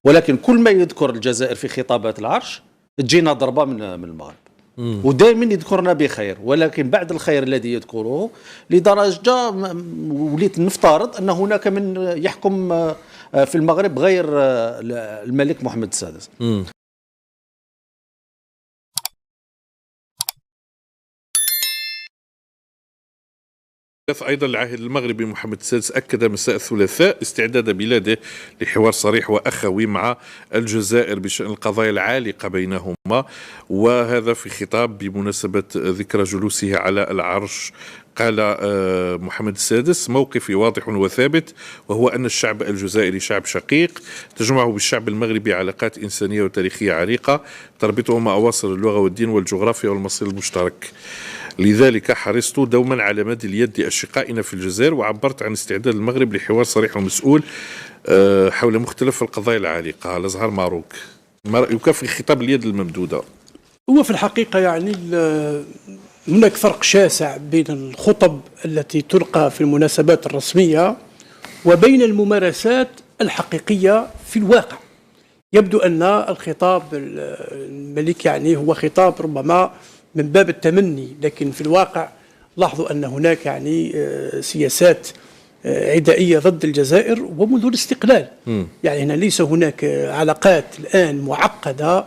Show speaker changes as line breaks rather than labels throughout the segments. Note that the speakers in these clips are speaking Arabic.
ولكن كل ما يذكر الجزائر في خطابات العرش تجينا ضربة من المغرب. ودائما يذكرنا بخير، ولكن بعد الخير الذي يذكره لدرجة وليت نفترض أن هناك من يحكم في المغرب غير الملك محمد السادس.
أيضا العاهل المغربي محمد السادس أكد مساء الثلاثاء استعداد بلاده لحوار صريح وأخوي مع الجزائر بشأن القضايا العالقة بينهما، وهذا في خطاب بمناسبة ذكرى جلوسه على العرش. قال محمد السادس: موقفي واضح وثابت، وهو أن الشعب الجزائري شعب شقيق تجمعه بالشعب المغربي علاقات إنسانية وتاريخية عريقة تربطهما أواصر اللغة والدين والجغرافيا والمصير المشترك. لذلك حرصت دوما على مد اليد أشقائنا في الجزائر، وعبرت عن استعداد المغرب لحوار صريح ومسؤول حول مختلف القضايا العالقة. الأزهر ماروك، ما رأيك في خطاب اليد الممدودة؟
هو في الحقيقة يعني هناك فرق شاسع بين الخطب التي تلقى في المناسبات الرسمية وبين الممارسات الحقيقية في الواقع. يبدو أن الخطاب الملك يعني هو خطاب ربما من باب التمني، لكن في الواقع لاحظوا أن هناك يعني سياسات عدائية ضد الجزائر ومنذ الاستقلال. يعني هنا ليس هناك علاقات الآن معقدة،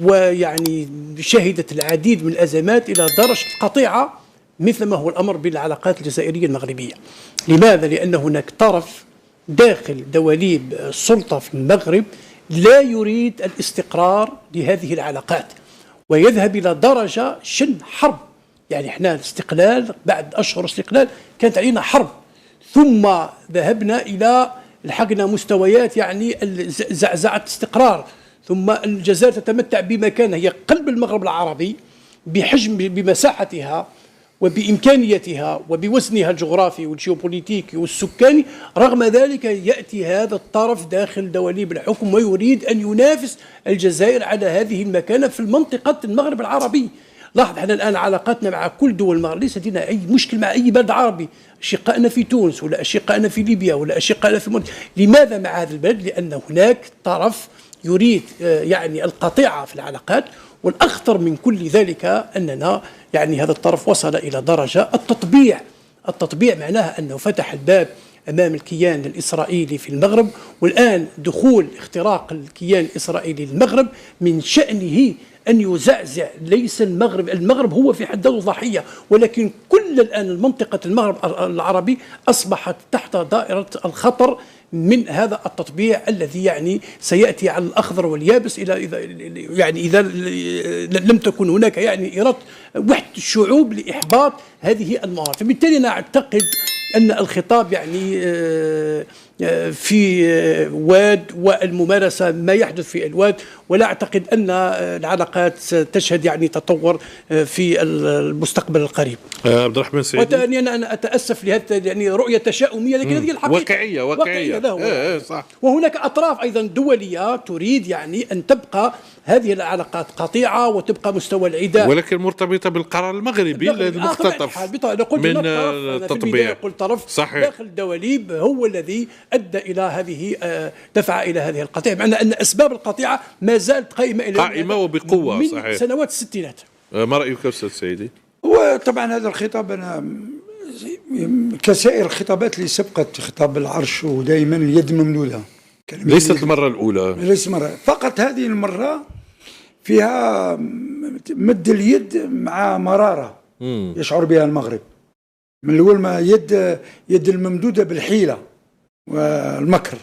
ويعني شهدت العديد من الأزمات إلى درجة قطيعة مثل ما هو الأمر بالعلاقات الجزائرية المغربية. لماذا؟ لأن هناك طرف داخل دواليب السلطة في المغرب لا يريد الاستقرار لهذه العلاقات، ويذهب إلى درجة شن حرب. يعني احنا الاستقلال بعد أشهر استقلال كانت علينا حرب، ثم ذهبنا إلى لحقنا مستويات يعني زعزعة استقرار، ثم الجزائر تتمتع بمكانها، هي قلب المغرب العربي بحجم بمساحتها وبإمكانيتها وبوزنها الجغرافي والجيوبوليتيكي والسكاني. رغم ذلك يأتي هذا الطرف داخل دواليب الحكم ويريد أن ينافس الجزائر على هذه المكانة في منطقة المغرب العربي. لاحظ احنا الآن علاقاتنا مع كل دول المغرب ليس لدينا أي مشكل مع أي بلد عربي، أشقائنا في تونس ولا أشقائنا في ليبيا ولا أشقائنا في لماذا مع هذا البلد؟ لأن هناك طرف يريد يعني القطيعة في العلاقات. والأخطر من كل ذلك أننا يعني هذا الطرف وصل إلى درجة التطبيع معناها أنه فتح الباب أمام الكيان الإسرائيلي في المغرب، والآن دخول اختراق الكيان الإسرائيلي للمغرب من شأنه أن يزعزع ليس المغرب هو في حد ذاته ضحية، ولكن كل الآن المنطقة المغرب العربي أصبحت تحت دائرة الخطر من هذا التطبيع الذي يعني سيأتي على الأخضر واليابس إذا لم تكن هناك يعني إرادة وحدة الشعوب لإحباط هذه المواقف. فبالتالي أنا أعتقد أن الخطاب يعني في واد والممارسة ما يحدث في الواد، ولا أعتقد أن العلاقات تشهد يعني تطور في المستقبل القريب.
عبد الرحمن سعيد،
وتاني أنا أتأسف لهذا يعني رؤية تشاؤمية، لكن هذه الحقيقة
واقعية.
صح. وهناك أطراف أيضا دولية تريد يعني أن تبقى هذه العلاقات قطيعة وتبقى مستوى العداء،
ولكن مرتبطة بالقرار المغربي المختطف من التطبيع.
قلت طرف
صحيح.
داخل الدواليب هو الذي أدى إلى هذه دفع إلى هذه القطيعة، مع أن أسباب القطيعة ما زالت قائمة
وبقوة
من
صحيح.
سنوات الستينات.
ما رأيك أستاذ سيدي؟
وطبعا هذا الخطاب أنا كسائر الخطابات اللي سبقت خطاب العرش ودائما اليد ممدودة،
ليست المرة الأولى،
ليست مرة فقط. هذه المرة فيها مد اليد مع مرارة يشعر بها المغرب من الأول، ما يد الممدودة بالحيلة والمكر،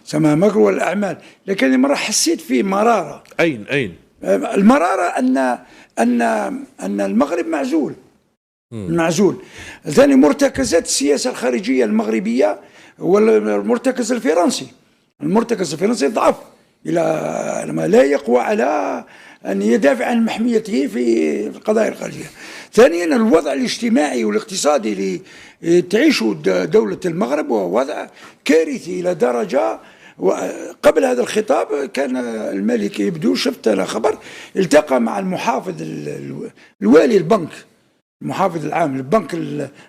سماها مكر والأعمال. لكن المرة حسيت في مرارة.
أين
المرارة أن المغرب معزول. ثاني مرتكزات السياسة الخارجية المغربية والمرتكز الفرنسي ضعف إلى ما لا يقوى على أن يدافع عن محميته في القضايا الخارجية. ثانيا الوضع الاجتماعي والاقتصادي اللي تعيشه دولة المغرب هو وضع كارثي إلى درجة. وقبل هذا الخطاب كان الملك يبدو، شفت أنا خبر، التقى مع المحافظ الوالي البنك، المحافظ العام للبنك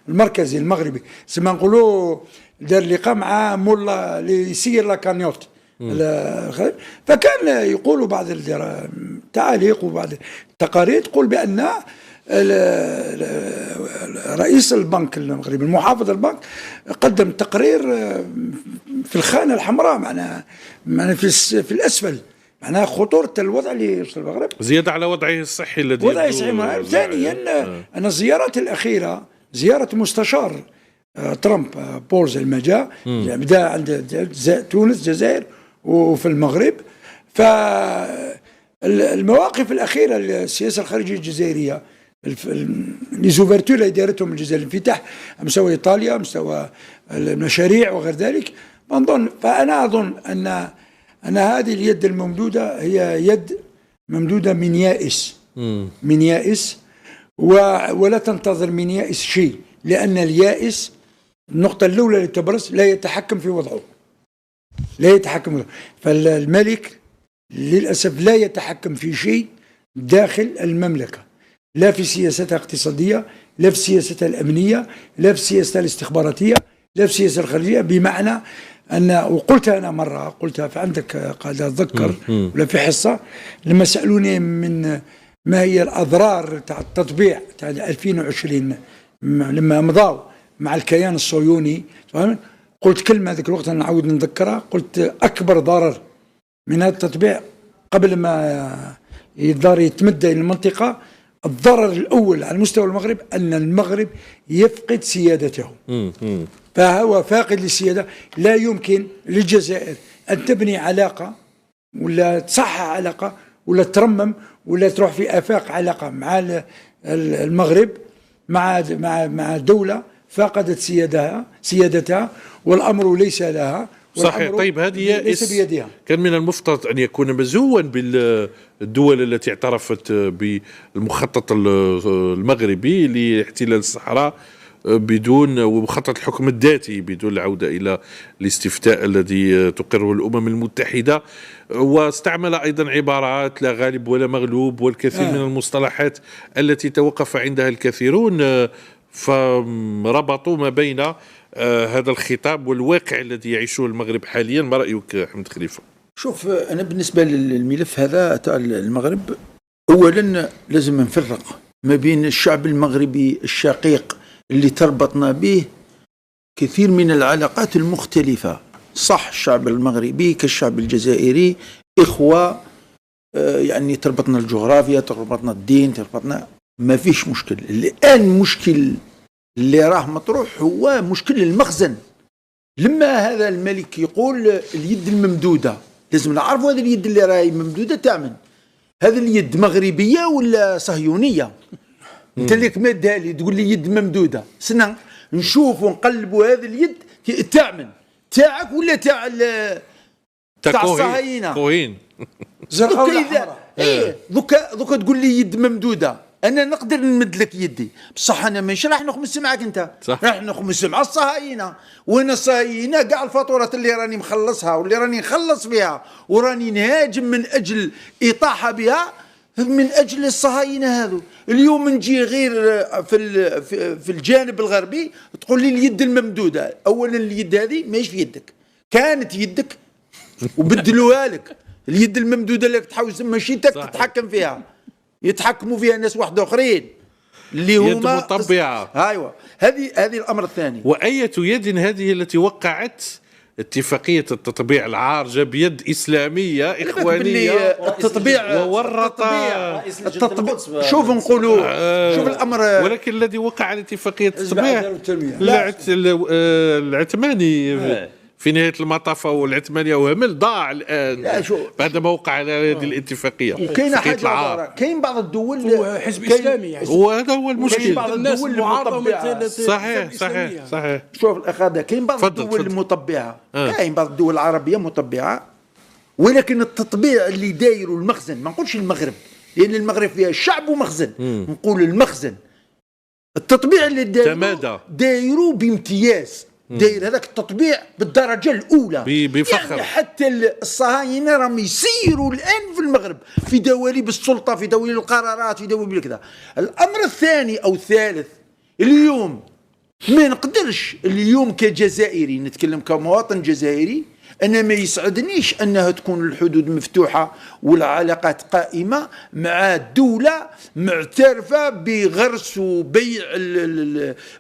المركزي المغربي، سما نقولوا دار لقاء مع مولا اللي يسير لاكانيوت فكان يقول بعض التعاليق وبعض التقارير تقول بأن رئيس البنك المغربي المحافظ البنك قدم تقرير في الخانة الحمراء، معناها في الأسفل، معناها خطورة الوضع اللي في المغرب
زيادة على وضعه الصحي الذي
وضعه الصحي. ثانيا أن الزيارات الأخيرة زيارة مستشار ترامب بولز المجا بدا عند تونس الجزائر وفي المغرب. فالمواقف الأخيرة السياسة الخارجية الجزائرية ليزوفرتور اللي دارتهم الجزائر، الانفتاح على مستوى ايطاليا، مستوى المشاريع وغير ذلك، فانا اظن ان هذه اليد الممدوده هي يد ممدوده من يائس، من يائس، ولا تنتظر من يائس شيء، لان اليائس النقطه الاولى اللي تبرز لا يتحكم في وضعه، لا يتحكم. فالملك للاسف لا يتحكم في شيء داخل المملكه، لا في سياستها الاقتصادية، لا في سياستها الأمنية، لا في سياستها الاستخباراتية، لا في سياستها الخارجية. بمعنى أن، وقلتها أنا مرة، قلتها فعندك قاعد أتذكر ولا في حصة لما سألوني من ما هي الأضرار تاع التطبيع تاع 2020 لما مضاوا مع الكيان الصهيوني، قلت كلمة ذاك الوقت أنا نعاود نذكرها، قلت أكبر ضرر من هذا التطبيع قبل ما يتمدى إلى المنطقة، الضرر الأول على مستوى المغرب أن المغرب يفقد سيادته، فهو فاقد للسيادة. لا يمكن للجزائر أن تبني علاقة ولا تصحح علاقة ولا ترمم ولا تروح في آفاق علاقة مع المغرب، مع دولة فقدت سيادتها والأمر ليس لها.
صحيح. طيب هذه
ليس بيدها.
كان من المفترض أن يكون مزوا بالدول التي اعترفت بالمخطط المغربي لاحتلال الصحراء بدون، ومخطط الحكم الذاتي بدون العودة إلى الاستفتاء الذي تقره الأمم المتحدة، واستعمل أيضا عبارات لا غالب ولا مغلوب والكثير من المصطلحات التي توقف عندها الكثيرون، فربطوا ما بين هذا الخطاب والواقع الذي يعيشه المغرب حاليا. ما رأيك حمد خليفة؟
شوف، أنا بالنسبة للملف هذا تاع المغرب، أولا لازم نفرق ما بين الشعب المغربي الشقيق اللي تربطنا به كثير من العلاقات المختلفة. صح، الشعب المغربي كالشعب الجزائري إخوة، يعني تربطنا الجغرافيا، تربطنا الدين، تربطنا، ما فيش مشكل. الآن مشكل اللي راه مطروح هو مشكل المخزن. لما هذا الملك يقول اليد الممدودة، لازم نعرفوا هذه اليد اللي راهي ممدودة تعمل، هذه اليد مغربية ولا صهيونية؟ انت اللي مادها لي تقول لي يد ممدودة، سنة نشوف ونقلبوا هذه اليد تعمل تاعك ولا تاع الصهاينة
كوهين
زرقاء ولا حمراء.
ايه دوكا تقول لي يد ممدودة، انا نقدر نمد لك يدي، بصح انا ماشي راح نخمس معك انت، راح نخمس مع الصهاينه، وانا الصهاينه كاع الفاتورات اللي راني مخلصها واللي راني نخلص بها وراني نهاجم من اجل اطاحه بها من اجل الصهاينه هذو. اليوم نجي غير في الجانب الغربي تقول لي اليد الممدوده. اولا اليد هذه ماهيش في يدك، كانت يدك وبدلوها لك. اليد الممدوده اللي تحاول ماشي تتحكم فيها، يتحكموا فيها ناس واحد اخرين اللي هما
مطبعه.
ايوه، هذه الامر الثاني.
واية يد هذه التي وقعت اتفاقية التطبيع العارجة بيد إسلامية إخوانية
التطبيع
وورط
شوف نقولوا شوف الأمر.
ولكن الذي وقع على اتفاقية التطبيع العثماني في نهاية المطاف، والعثماني وهمل ضاع الآن بعدما وقع على هذه الاتفاقية.
وكاين حاجة، كاين بعض الدول
هو حزب إسلامي يعني،
وهذا هو المشكل.
بعض الدول المطبعة.
صحيح.
شوف الأخ هذا، كاين بعض الدول المطبعة، كاين بعض الدول العربية مطبعة، ولكن التطبيع اللي دايروا المخزن، ما نقولش المغرب لأن المغرب فيها شعب ومخزن، نقول المخزن. التطبيع اللي دايروا بامتياز، داير هذاك التطبيع بالدرجه الاولى
بفخر.
يعني حتى الصهاينه راهم يسيروا الان في المغرب في دواليب السلطه، في دواليب القرارات، في دواليب كذا. الامر الثاني او الثالث، اليوم ما نقدرش اليوم كجزائري، نتكلم كمواطن جزائري، أنا ما يسعدنيش أنها تكون الحدود مفتوحة والعلاقات قائمة مع دولة معترفة بغرس وبيع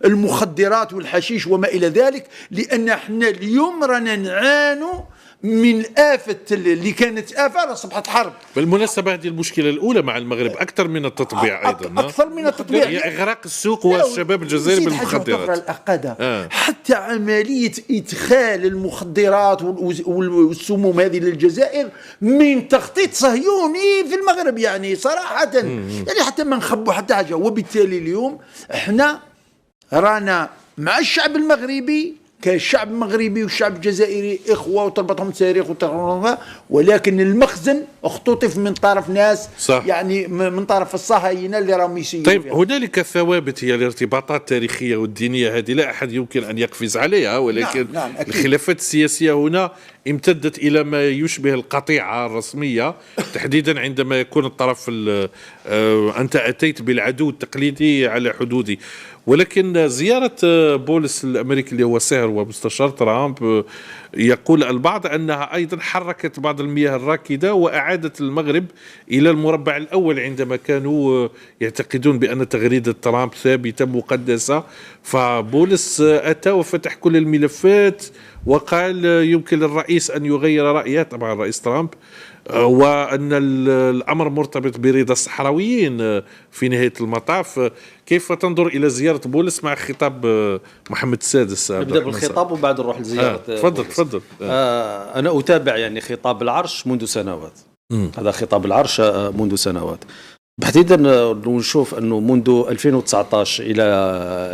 المخدرات والحشيش وما إلى ذلك، لأن احنا اليوم رانا نعانوا من آفة اللي كانت آفة أصبحت حرب.
بالمناسبة هذه المشكلة الأولى مع المغرب أكثر من التطبيع أيضا،
أكثر من التطبيع،
هي إغراق السوق والشباب الجزائري بالمخدرات.
حتى عملية إدخال المخدرات والسموم هذه للجزائر من تخطيط صهيوني في المغرب، يعني صراحة يعني حتى ما نخبوا حتى حاجة. وبالتالي اليوم احنا رانا مع الشعب المغربي كشعب مغربي والشعب الجزائري إخوة وتربطهم تاريخ ولكن المخزن اختطف من طرف ناس
صح.
يعني من طرف الصهاينة اللي راهم يسيروا.
طيب هنالك ثوابت هي الارتباطات التاريخية والدينية، هذه لا أحد يمكن أن يقفز عليها، ولكن
نعم
الخلافات السياسية هنا امتدت إلى ما يشبه القطيعة الرسمية، تحديدا عندما يكون الطرف أنت أتيت بالعدو التقليدي على حدودي. ولكن زيارة بولس الأمريكي اللي هو ساهر ومستشار ترامب يقول البعض أنها أيضا حركت بعض المياه الراكدة وأعادت المغرب إلى المربع الأول عندما كانوا يعتقدون بأن تغريدة ترامب ثابتة مقدسة. فبولس أتى وفتح كل الملفات وقال يمكن للرئيس أن يغير رأيه، طبعا الرئيس ترامب، وأن الأمر مرتبط برضا الصحراويين في نهاية المطاف. كيف تنظر إلى زيارة بولس مع خطاب محمد السادس؟
نبدأ بالخطاب وبعد نروح لزيارة.
تفضل.
أنا أتابع يعني خطاب العرش منذ سنوات. هذا خطاب العرش منذ سنوات، تحديدا نشوف أنه منذ 2019 إلى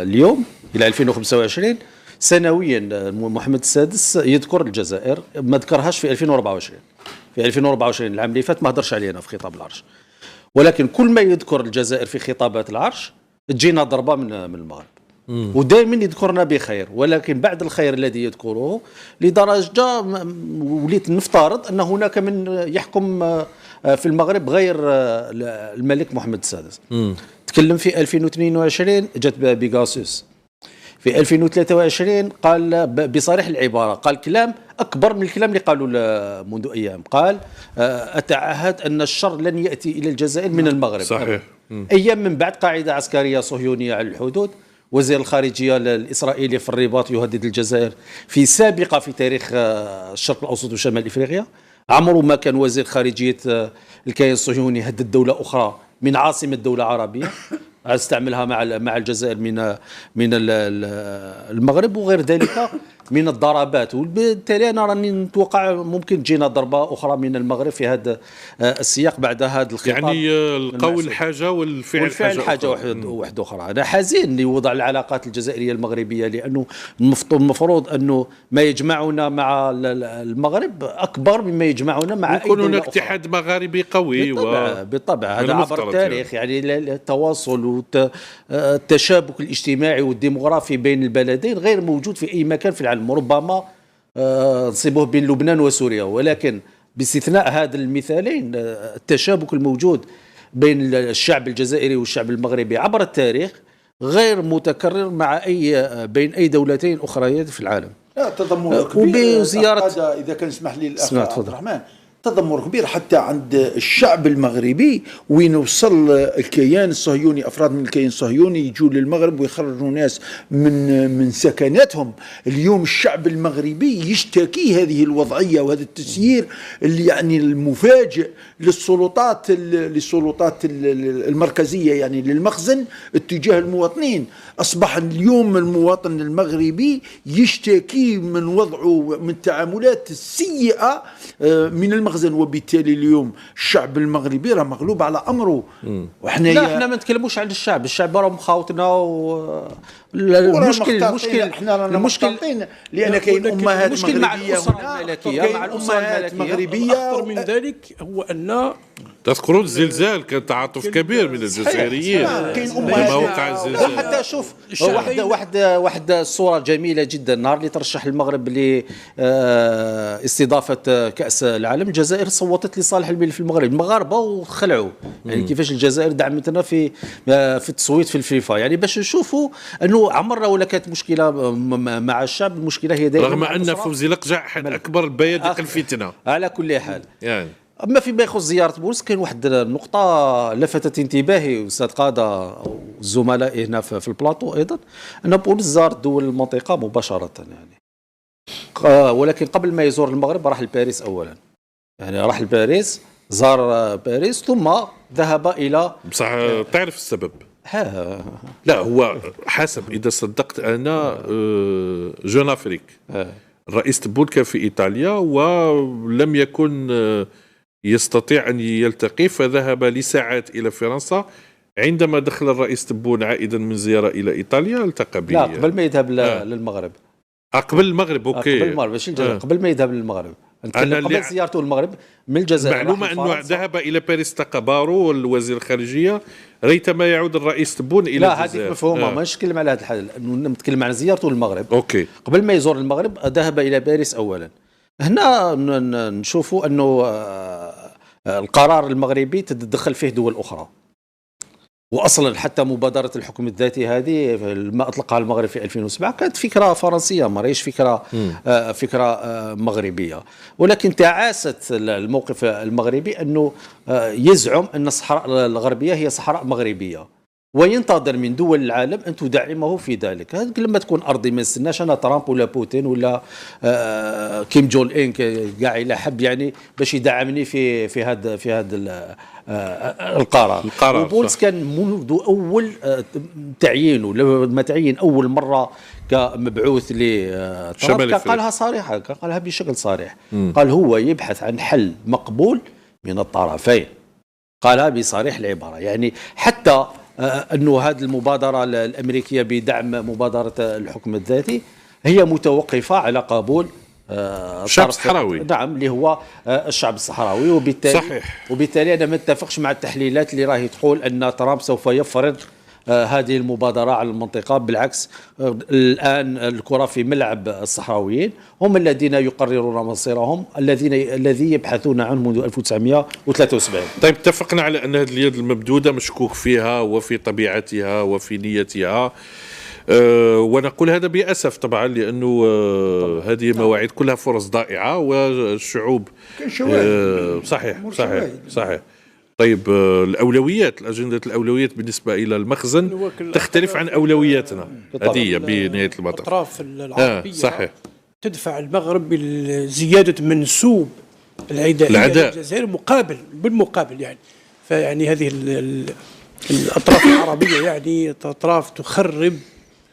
اليوم إلى 2025 سنويا محمد السادس يذكر الجزائر، ما ذكرهاش في 2024. في 2024 العام اللي فات ما هدرش علينا في خطاب العرش، ولكن كل ما يذكر الجزائر في خطابات العرش تجينا ضربة من المغرب، ودائما يذكرنا بخير، ولكن بعد الخير الذي يذكره لدرجة وليت نفترض أن هناك من يحكم في المغرب غير الملك محمد السادس. تكلم في 2022 جت بيغاسوس، في 2023 قال بصريح العبارة، قال كلام أكبر من الكلام اللي قالوا منذ أيام، قال أتعهد أن الشر لن يأتي إلى الجزائر من المغرب.
صحيح.
أيام من بعد قاعدة عسكرية صهيونية على الحدود، وزير الخارجية الإسرائيلي في الرباط يهدد الجزائر في سابقة في تاريخ الشرق الأوسط وشمال إفريقيا. عمره ما كان وزير خارجية الكيان الصهيوني يهدد دولة أخرى من عاصمة دولة عربية، استعملها مع الجزائر من المغرب وغير ذلك من الضربات. وبالتالي انا راني نتوقع ممكن تجينا ضربه اخرى من المغرب في هذا السياق بعد هذا الخطاب.
يعني القول حاجه والفعل
حاجه واحده اخرى. انا حزين لوضع العلاقات الجزائريه المغربيه، لانه المفروض انه ما يجمعنا مع المغرب اكبر مما يجمعنا مع
يكون هناك اتحاد مغاربي قوي.
بالطبع هذا عبر التاريخ، يعني التواصل والتشابك الاجتماعي والديمغرافي بين البلدين غير موجود في أي مكان في العالم، وربما نصيبه بين لبنان وسوريا، ولكن باستثناء هذا المثالين التشابك الموجود بين الشعب الجزائري والشعب المغربي عبر التاريخ غير متكرر مع بين أي دولتين أخريات في العالم.
تضمن كبير إذا كان اسمح لي الأخ عبد الرحمن، تضمر كبير حتى عند الشعب المغربي، وين وصل الكيان الصهيوني، افراد من الكيان الصهيوني يجوا للمغرب ويخرجوا ناس من سكناتهم. اليوم الشعب المغربي يشتكي هذه الوضعيه وهذا التسيير اللي يعني المفاجئ للسلطات المركزيه، يعني للمخزن اتجاه المواطنين. اصبح اليوم المواطن المغربي يشتكي من وضعه، من التعاملات السيئه من المخزن، وبالتالي اليوم الشعب المغربي راه مغلوب على امره.
وحنا لا احنا ما نتكلموش على الشعب راه مخاوطنا المشكل
لان كاين امهات مغربيه
مع الأسرة الملكية.
مغربيه.
أخطر من ذلك هو ان
تذكرون الزلزال كان تعاطف كبير من الجزائريين
كاين
لما وقع الزلزال.
حتى شوف واحد الصوره جميله جدا، النهار اللي ترشح المغرب لاستضافه كاس العالم الجزائر صوتت لصالح الملف المغربي، المغاربه وخلعوا يعني كيفاش الجزائر دعمتنا في التصويت في الفيفا، يعني باش نشوفوا انه عمرنا ولا كانت مشكله مع الشعب، المشكله هي دائما
رغم ان فوزي لقجع احد اكبر البيادق الفتنه
على كل حال.
يعني
اما فيما يخص زياره بولس كاين واحد النقطه لفتت انتباهي استاذ قاده والزملاء هنا في البلاطو ايضا، ان بولس زار دول المنطقه مباشره يعني، ولكن قبل ما يزور المغرب راح لباريس اولا، يعني راح لباريس زار باريس ثم ذهب الى
بصح تعرف السبب؟
ها
لا هو حسب اذا صدقت انا جون افريك الرئيس تبون كان في ايطاليا ولم يكن يستطيع أن يلتقي، فذهب لساعات إلى فرنسا. عندما دخل الرئيس تبون عائدا من زيارة إلى إيطاليا التقى به.
لا قبل ما يذهب للمغرب.
قبل المغرب أوكي.
قبل المغرب ماشي قبل ما يذهب للمغرب. قبل زيارته المغرب من الجزائر.
معلومة أنه ذهب إلى باريس التقى بارو الوزير الخارجية ريتما يعود الرئيس تبون إلى
لا هذه مفهومة ماشي نتكلم على هذا الحال، نتكلم عن زيارته للمغرب.
أوكي.
قبل ما يزور المغرب ذهب إلى باريس أولا. هنا نشوفوا أنه القرار المغربي تتدخل فيه دول أخرى، وأصلا حتى مبادرة الحكم الذاتي هذه ما أطلقها المغرب في 2007 كانت فكرة فرنسية ماريش فكرة مغربية، ولكن تعاست الموقف المغربي أنه يزعم أن الصحراء الغربية هي صحراء مغربية، وينتظر من دول العالم أن تدعمه في ذلك. هذا لما تكون أرضي ما نستناش أنا ترامب ولا بوتين ولا كيم جون إن كاع إلى حب يعني باش يدعمني في هذا القرار. وبولس كان منذ أول تعيينه لما تعين أول مرة كمبعوث لترامب قالها صريحة، قالها بشكل صريح، قال هو يبحث عن حل مقبول من الطرفين، قالها بصريح العبارة. يعني حتى أنه هذه المبادرة الأمريكية بدعم مبادرة الحكم الذاتي هي متوقفة على قبول
الشعب الصحراوي.
نعم اللي هو الشعب الصحراوي، وبالتالي أنا ما اتفقش مع التحليلات اللي راهي تقول أن ترامب سوف يفرض هذه المبادرة على المنطقة. بالعكس الآن الكرة في ملعب الصحراويين، هم الذين يقررون مصيرهم الذي يبحثون عنه منذ 1973.
طيب اتفقنا على أن هذه اليد الممدودة مشكوك فيها وفي طبيعتها وفي نيتها، ونقول هذا بأسف طبعا لأنه هذه مواعيد كلها فرص ضائعة والشعوب صحيح. طيب الأولويات، الأجندة الأولويات بالنسبة إلى المخزن تختلف عن أولوياتنا هذه بنهاية المطاف.
الأطراف العربية صحيح تدفع المغرب لزيادة منسوب العداء الجزائر بالمقابل يعني. فيعني هذه الأطراف العربية يعني أطراف تخرب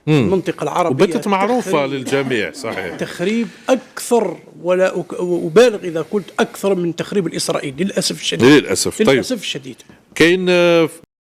المنطقة العربية
وباتت معروفة للجميع صحيح،
تخريب أكثر ولا أبالغ إذا قلت أكثر من تخريب الإسرائيلي للأسف الشديد.
للأسف الشديد. كاين